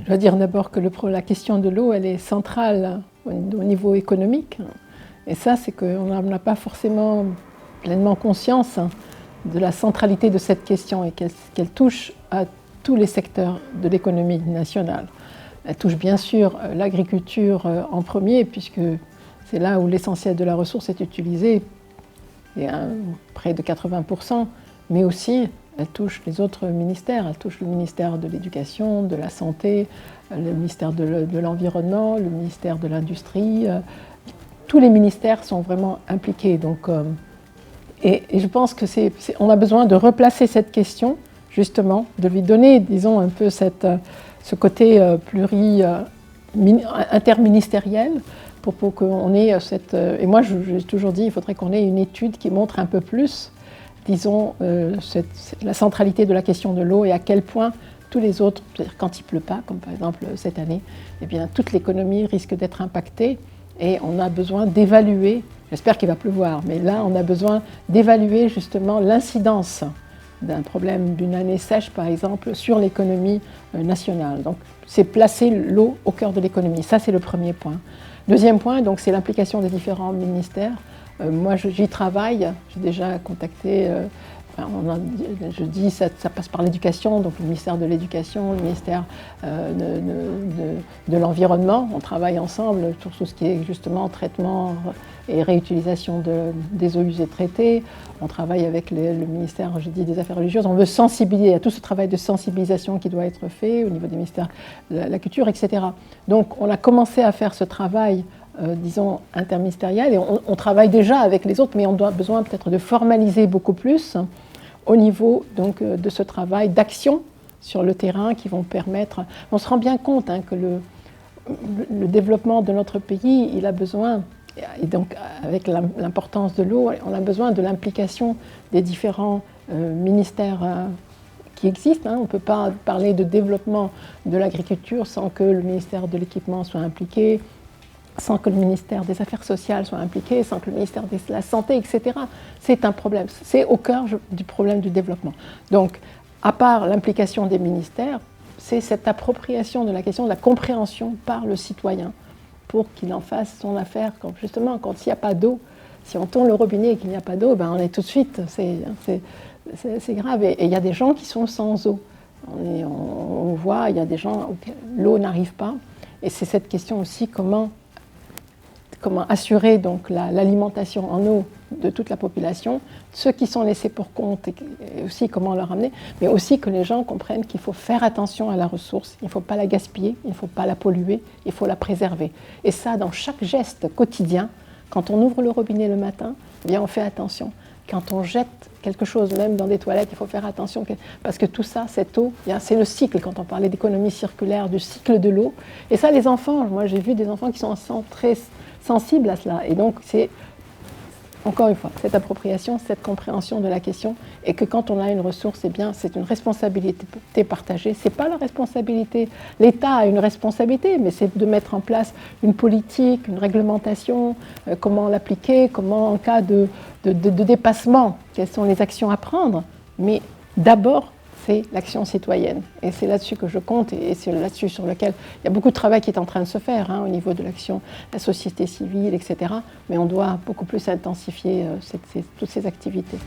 Je dois dire d'abord que la question de l'eau, elle est centrale au niveau économique. Et ça, c'est qu'on n'a pas forcément pleinement conscience de la centralité de cette question et qu'elle touche à tous les secteurs de l'économie nationale. Elle touche bien sûr l'agriculture en premier, puisque c'est là où l'essentiel de la ressource est utilisé, et près de 80%, mais aussi elle touche les autres ministères. Elle touche le ministère de l'Éducation, de la Santé, le ministère de l'Environnement, le ministère de l'Industrie. Tous les ministères sont vraiment impliqués. Donc, et je pense qu'on a besoin de replacer cette question, justement, de lui donner, disons, un peu ce côté interministériel pour qu'on ait cette... Et moi, j'ai toujours dit, il faudrait qu'on ait une étude qui montre un peu plus, disons, la centralité de la question de l'eau et à quel point tous les autres, quand il ne pleut pas, comme par exemple cette année, eh bien, toute l'économie risque d'être impactée et on a besoin d'évaluer, j'espère qu'il va pleuvoir, mais là, on a besoin d'évaluer justement l'incidence d'un problème d'une année sèche, par exemple, sur l'économie nationale. Donc, c'est placer l'eau au cœur de l'économie. Ça, c'est le premier point. Deuxième point, donc, c'est l'implication des différents ministères. Moi, j'y travaille. J'ai déjà contacté, je dis, ça passe par l'éducation, donc le ministère de l'Éducation, le ministère de l'Environnement. On travaille ensemble sur tout ce qui est justement traitement et réutilisation des eaux usées traitées. On travaille avec le ministère, je dis, des Affaires religieuses. On veut sensibiliser à tout ce travail de sensibilisation qui doit être fait au niveau des ministères de la Culture, etc. Donc, on a commencé à faire ce travail disons, interministériel. Et on travaille déjà avec les autres, mais on a besoin peut-être de formaliser beaucoup plus au niveau donc, de ce travail d'action sur le terrain qui vont permettre... On se rend bien compte que le développement de notre pays, il a besoin, et donc avec l'importance de l'eau, on a besoin de l'implication des différents ministères qui existent. On ne peut pas parler de développement de l'agriculture sans que le ministère de l'Équipement soit impliqué, sans que le ministère des Affaires sociales soit impliqué, sans que le ministère de la Santé, etc. C'est un problème. C'est au cœur du problème du développement. Donc, à part l'implication des ministères, c'est cette appropriation de la question de la compréhension par le citoyen pour qu'il en fasse son affaire. Justement, quand il n'y a pas d'eau, si on tourne le robinet et qu'il n'y a pas d'eau, ben on est tout de suite, c'est grave. Et il y a des gens qui sont sans eau. On voit, il y a des gens où l'eau n'arrive pas. Et c'est cette question aussi, comment assurer donc l'alimentation en eau de toute la population, ceux qui sont laissés pour compte et aussi comment leur amener, mais aussi que les gens comprennent qu'il faut faire attention à la ressource, il ne faut pas la gaspiller, il ne faut pas la polluer, il faut la préserver. Et ça, dans chaque geste quotidien, quand on ouvre le robinet le matin, eh bien on fait attention. Quand on jette quelque chose, même dans des toilettes, il faut faire attention, parce que tout ça, cette eau, c'est le cycle, quand on parlait d'économie circulaire, du cycle de l'eau. Et ça, les enfants, moi j'ai vu des enfants qui sont très sensibles à cela. Et donc, c'est, encore une fois, cette appropriation, cette compréhension de la question, et que quand on a une ressource, eh bien, c'est une responsabilité partagée. Ce n'est pas la responsabilité. L'État a une responsabilité, mais c'est de mettre en place une politique, une réglementation, comment l'appliquer, comment, en cas de dépassement, quelles sont les actions à prendre. Mais d'abord, c'est l'action citoyenne. Et c'est là-dessus que je compte, et c'est là-dessus sur lequel il y a beaucoup de travail qui est en train de se faire, au niveau de l'action, la société civile, etc. Mais on doit beaucoup plus intensifier toutes ces activités.